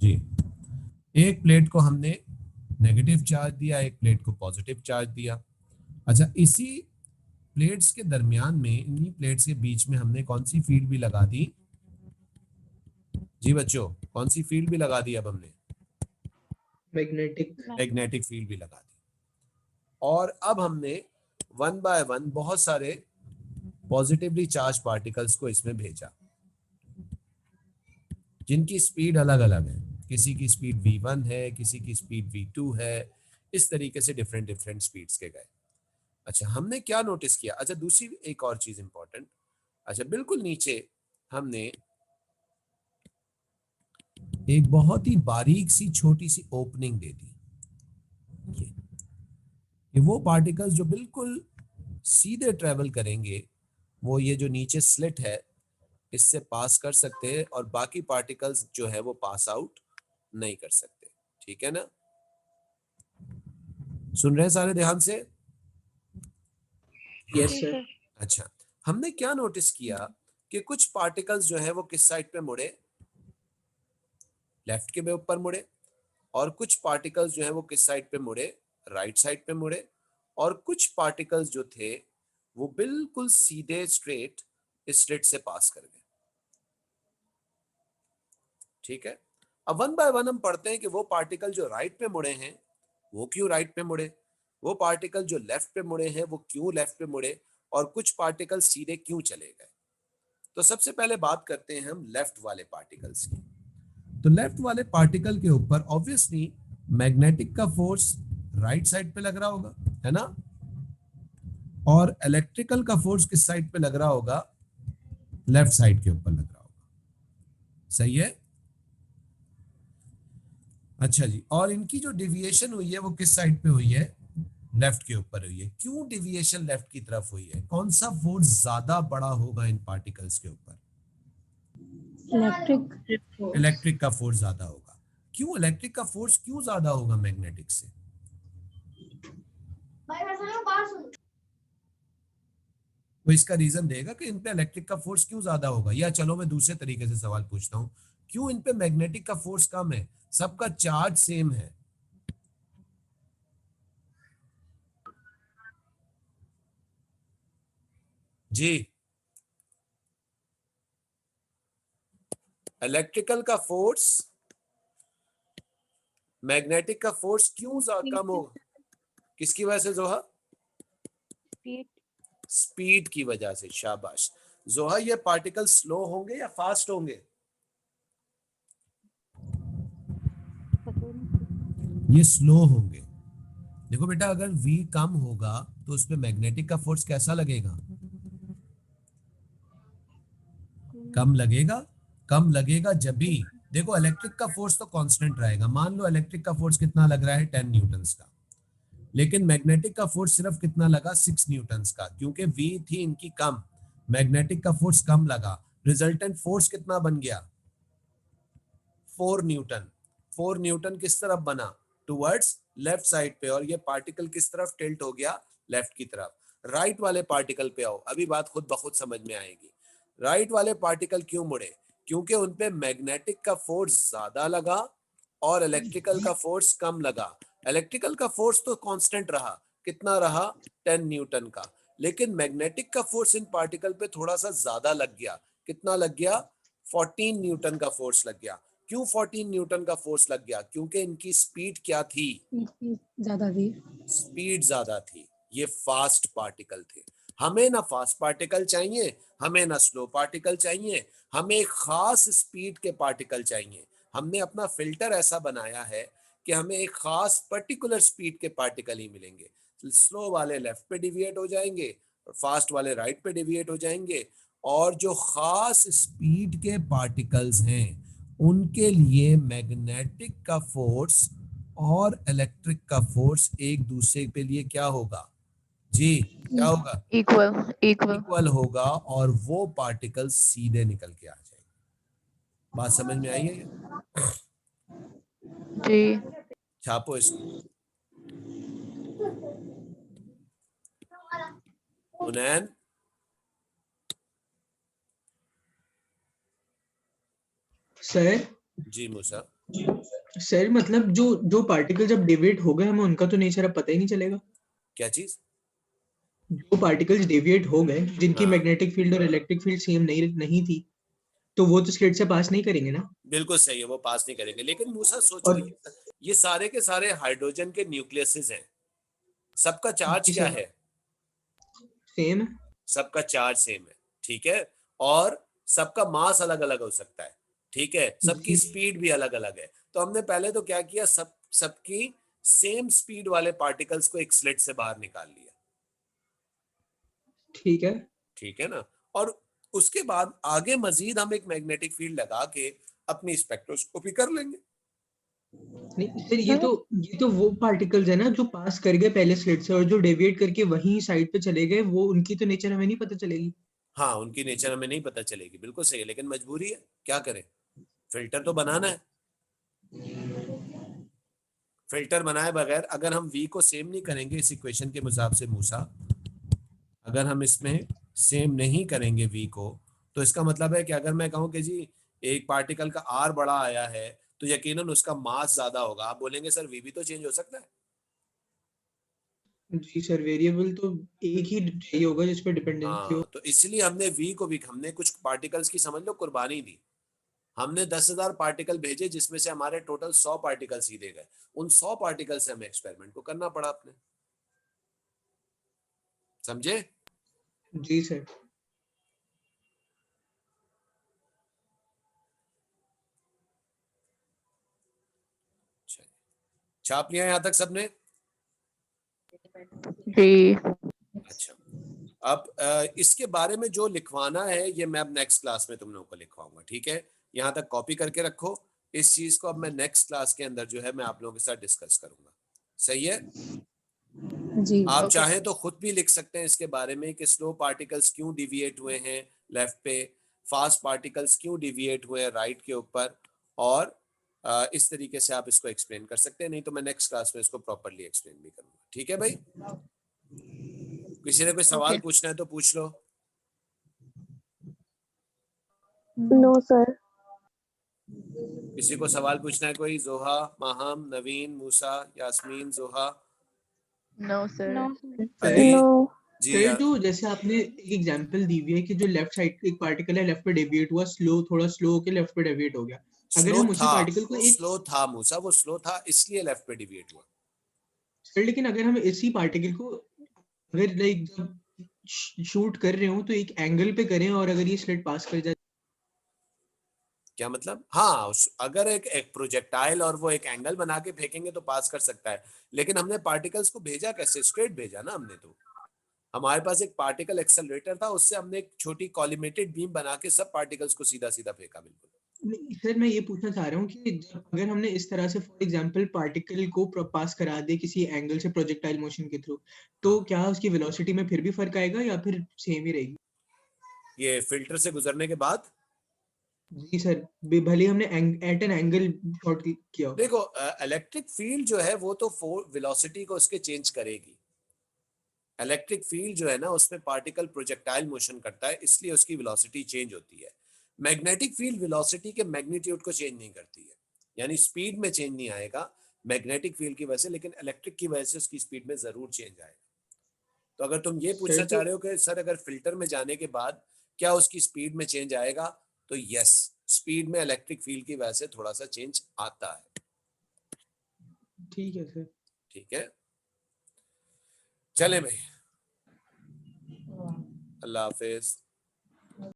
जी, एक प्लेट को हमने नेगेटिव चार्ज दिया, एक प्लेट को पॉजिटिव चार्ज दिया। अच्छा, इसी प्लेट्स के दरमियान में, इन्हीं प्लेट्स के बीच में हमने कौन सी फील्ड भी लगा दी? जी बच्चों, कौन सी फील्ड भी लगा दी? अब हमने मैग्नेटिक फील्ड भी लगा दी। और अब हमने वन बाय वन बहुत सारे पॉजिटिवली चार्ज पार्टिकल्स को इसमें भेजा, जिनकी स्पीड अलग अलग है। किसी की स्पीड v1 है, किसी की स्पीड v2 है, इस तरीके से डिफरेंट डिफरेंट स्पीड्स के गए। अच्छा, हमने क्या नोटिस किया? अच्छा, दूसरी एक और चीज इंपॉर्टेंट। अच्छा, बिल्कुल नीचे हमने एक बहुत ही बारीक सी छोटी सी ओपनिंग दे दी। ये वो पार्टिकल्स जो बिल्कुल सीधे ट्रेवल करेंगे, वो ये जो नीचे स्लिट है इससे पास कर सकते हैं, और बाकी पार्टिकल्स जो है वो पास आउट नहीं कर सकते। ठीक है ना? सुन रहे हैं सारे ध्यान से? Yes sir. अच्छा, हमने क्या नोटिस किया कि कुछ पार्टिकल्स जो है वो किस साइड पे मुड़े? लेफ्ट के ऊपर मुड़े। और कुछ पार्टिकल्स जो है वो किस साइड पे मुड़े? राइट साइड पे मुड़े। और कुछ पार्टिकल्स जो थे वो बिल्कुल सीधे स्ट्रेट स्लिट से पास कर गए। ठीक है, अब वन बाय वन हम पढ़ते हैं कि वो पार्टिकल जो राइट पे मुड़े हैं वो क्यों राइट पे मुड़े, वो पार्टिकल जो लेफ्ट पे मुड़े हैं वो क्यों लेफ्ट पे मुड़े, और कुछ पार्टिकल सीधे क्यों चले गए। तो सबसे पहले बात करते हैं हम लेफ्ट वाले पार्टिकल्स की। तो लेफ्ट वाले पार्टिकल के ऊपर ऑब्वियसली मैग्नेटिक का फोर्स राइट साइड पे लग रहा होगा, है ना? और इलेक्ट्रिकल का फोर्स किस साइड पे लग रहा होगा? लेफ्ट साइड के ऊपर लग रहा होगा। सही है? अच्छा जी, और इनकी जो डिविएशन हुई है वो किस साइड पे हुई है? लेफ्ट के ऊपर हुई है। क्यों डिविएशन लेफ्ट की तरफ हुई है? कौन सा फोर्स ज्यादा बड़ा होगा इन पार्टिकल्स के ऊपर? इलेक्ट्रिक का फोर्स ज्यादा होगा। क्यों इलेक्ट्रिक का फोर्स क्यों ज्यादा होगा मैग्नेटिक से? तो इसका रीजन देगा कि इन पे इलेक्ट्रिक का फोर्स क्यों ज्यादा होगा। या चलो मैं दूसरे तरीके से सवाल पूछता हूँ, क्यों इन पे मैग्नेटिक का फोर्स कम है? सबका चार्ज सेम है। जी, इलेक्ट्रिकल का फोर्स मैग्नेटिक का फोर्स क्यों कम होगा? किसकी वजह से जोहा? स्पीड की वजह से। शाबाश जोहा। ये पार्टिकल स्लो होंगे या फास्ट होंगे? ये स्लो होंगे। देखो बेटा, अगर v कम होगा तो उसमें मैग्नेटिक का फोर्स कैसा लगेगा? कम लगेगा। कम लगेगा जब भी, देखो इलेक्ट्रिक का फोर्स तो कांस्टेंट रहेगा। मान लो इलेक्ट्रिक का फोर्स कितना लग रहा है? 10 न्यूटन्स का। लेकिन मैग्नेटिक का फोर्स सिर्फ कितना लगा? 6 न्यूटन्स का, क्योंकि v थी इनकी कम, मैग्नेटिक का फोर्स कम लगा। रिजल्टेंट फोर्स कितना बन गया? 4 न्यूटन। 4 न्यूटन किस तरफ बना? टुवर्ड्स लेफ्ट साइड पे। और ये पार्टिकल किस तरफ टिल्ट हो गया? लेफ्ट की तरफ। राइट वाले पार्टिकल पे आओ, अभी बात खुद ब खुद समझ में आएगी। राइट वाले पार्टिकल क्यों मुड़े? क्योंकि उनपे मैग्नेटिक का फोर्स ज्यादा लगा और इलेक्ट्रिकल का फोर्स कम लगा। इलेक्ट्रिकल का फोर्स तो कांस्टेंट रहा, कितना रहा? 10 न्यूटन का। लेकिन मैग्नेटिक का फोर्स इन पार्टिकल पे थोड़ा सा ज्यादा लग गया। कितना लग गया? 14 न्यूटन का फोर्स लग गया। क्यों 14 न्यूटन का फोर्स लग गया? क्योंकि इनकी स्पीड क्या थी? ज्यादा थी। स्पीड ज्यादा थी। ये फास्ट पार्टिकल थे। हमें ना फास्ट पार्टिकल चाहिए, हमें ना स्लो पार्टिकल चाहिए, हमें एक खास स्पीड के पार्टिकल चाहिए। हमने अपना फिल्टर ऐसा बनाया है कि हमें एक खास पर्टिकुलर स्पीड के पार्टिकल ही मिलेंगे। स्लो वाले लेफ्ट पे डिविएट हो जाएंगे और फास्ट वाले राइट पे डिविएट हो जाएंगे। और जो खास स्पीड के पार्टिकल्स हैं उनके लिए मैग्नेटिक का फोर्स और इलेक्ट्रिक का फोर्स एक दूसरे के लिए क्या होगा? जी, क्या होगा? इक्वल होगा, और वो पार्टिकल सीधे निकल के आ जाएंगे। बात समझ में आई है? जी। छापो इसको। उनैन, सर जी मूसा। सर मतलब जो जो पार्टिकल जब डेविएट हो गए हमें उनका तो नेचर अब पता ही नहीं चलेगा। क्या चीज? जो पार्टिकल्स डेविएट हो गए जिनकी हाँ मैग्नेटिक फील्ड और इलेक्ट्रिक फील्ड सेम नहीं नहीं थी, तो वो तो स्लिट से पास नहीं करेंगे ना। बिल्कुल सही है, वो पास नहीं करेंगे। लेकिन मूसा सोचो, और ये सारे के सारे हाइड्रोजन के न्यूक्लियसेस हैं, सबका चार्ज जी क्या सर, है? सेम है। सबका चार्ज सेम है, ठीक है। और सबका मास अलग अलग हो सकता है, ठीक है। सबकी जी स्पीड भी अलग अलग है। तो हमने पहले तो क्या किया, सबकी सेम स्पीड वाले पार्टिकल्स को एक स्लिट से बाहर निकाल लिया, ठीक है। ठीक है ना। और उसके बाद आगे मजीद हम एक मैग्नेटिक फील्ड लगा के अपनी स्पेक्ट्रोस्कोपी कर लेंगे। नहीं सर, सर ये तो वो पार्टिकल्स है ना जो पास कर गए पहले स्लिट से और जो डेविएट करके वहीं साइड पे चले गए, वो उनकी तो नेचर हमें नहीं पता चलेगी। हाँ, उनकी नेचर हमें नहीं पता चलेगी, बिल्कुल सही है। लेकिन मजबूरी है, क्या करें, फिल्टर तो बनाना है। फिल्टर बनाए बगैर अगर हम वी को सेम नहीं करेंगे इस इक्वेशन के हिसाब से मूसा, अगर हम इसमें सेम नहीं करेंगे वी को, तो इसका मतलब है कि अगर मैं कहूं कि जी एक पार्टिकल का आर बड़ा आया है, तो यकीनन उसका मास ज्यादा होगा। आप बोलेंगे सर वी भी तो चेंज हो सकता है। जी सर, वेरिएबल तो एक ही चाहिए होगा जिस पर डिपेंडेंसी हो। हाँ, तो इसलिए हमने वी को भी, हमने कुछ पार्टिकल्स की समझ लो कुर्बानी दी। हमने 10,000 पार्टिकल भेजे जिसमें से हमारे टोटल 100 पार्टिकल सीधे गए। उन 100 पार्टिकल से हमें एक्सपेरिमेंट को करना पड़ा अपने, समझे? जी सर। चलिए, छाप लिया यहाँ तक सबने? जी। अच्छा, अब इसके बारे में जो लिखवाना है ये मैं अब नेक्स्ट क्लास में तुम लोगों को लिखवाऊंगा, ठीक है। यहाँ तक कॉपी करके रखो। इस चीज को अब मैं नेक्स्ट क्लास के अंदर जो है मैं आप लोगों के साथ डिस्कस करूंगा, सही है। जी आप ओके चाहें सर। तो खुद भी लिख सकते हैं इसके बारे में कि स्लो पार्टिकल्स क्यों डिविएट हुए हैं लेफ्ट पे, फास्ट पार्टिकल्स क्यों डिविएट हुए हैं राइट के ऊपर। और इस तरीके से आप इसको एक्सप्लेन कर सकते हैं, नहीं तो मैं नेक्स्ट क्लास में इसको प्रॉपरली एक्सप्लेन भी करूंगा, ठीक है भाई। किसी ने कोई सवाल ओके। पूछना है तो पूछ लो। No sir. किसी को सवाल पूछना है कोई? जोहा, माहम, नवीन, Musa, Yasmin, Zoha, no sir. Sir, Ali. No. जी सर जो जैसे आपने एक एग्जांपल दी हुई है कि जो लेफ्ट साइड एक पार्टिकल है लेफ्ट पे डेविएट हुआ, स्लो थोड़ा स्लो होके लेफ्ट पे डेविएट हो गया। अगर स्लो हम उसी था, पार्टिकल को एक स्लो था मूसा, वो स्लो था इसलिए लेफ्ट पे डिविएट हुआ। सर, लेकिन अगर हम इसी पार्टिकल को अगर लाइक जब शूट कर रहे हो तो एक एंगल पे करें और अगर ये स्लिट पास कर जाए। क्या मतलब? हाँ, अगर एक प्रोजेक्टाइल और वो एक एंगल बना के फेंकेंगे तो पास कर सकता है। लेकिन हमने पार्टिकल्स को भेजा कैसे? स्ट्रेट भेजा ना हमने तो। हमारे पास एक पार्टिकल एक्सेलरेटर था, उससे हमने एक छोटी कॉलिमेटेड बीम बना के सब पार्टिकल्स को सीधा सीधा फेंका, बिल्कुल। नहीं, सर मैं ये पूछना चाह रहा हूँ कि जब अगर हमने इस तरह से फॉर एग्जांपल पार्टिकल को पास करा दे किसी एंगल से प्रोजेक्टाइल मोशन के थ्रू, तो हाँ, क्या उसकी वेलोसिटी में फिर भी फर्क आएगा या फिर सेम ही रहेगी। ये फिल्टर से गुजरने के बाद जी सर, भले हमने एट एन एंगल शॉट किया हो। देखो, इलेक्ट्रिक फील्ड जो है वो तो वेलोसिटी को उसके चेंज करेगी। इलेक्ट्रिक फील्ड जो है ना उसमें पार्टिकल प्रोजेक्टाइल मोशन करता है, इसलिए उसकी वेलोसिटी चेंज होती है। मैग्नेटिक फील्ड वेलोसिटी के मैग्नीट्यूड को चेंज नहीं करती है, यानी स्पीड में चेंज नहीं आएगा मैग्नेटिक फील्ड की वजह से, लेकिन इलेक्ट्रिक की वजह से उसकी स्पीड में जरूर चेंज आएगा। तो अगर तुम ये पूछना सर चाह तो रहे हो कि सर अगर फिल्टर में जाने के बाद क्या उसकी स्पीड में चेंज आएगा, तो यस, स्पीड में इलेक्ट्रिक फील्ड की वजह से थोड़ा सा चेंज आता है, ठीक है सर। ठीक है। चले भाई, अल्लाह हाफिज।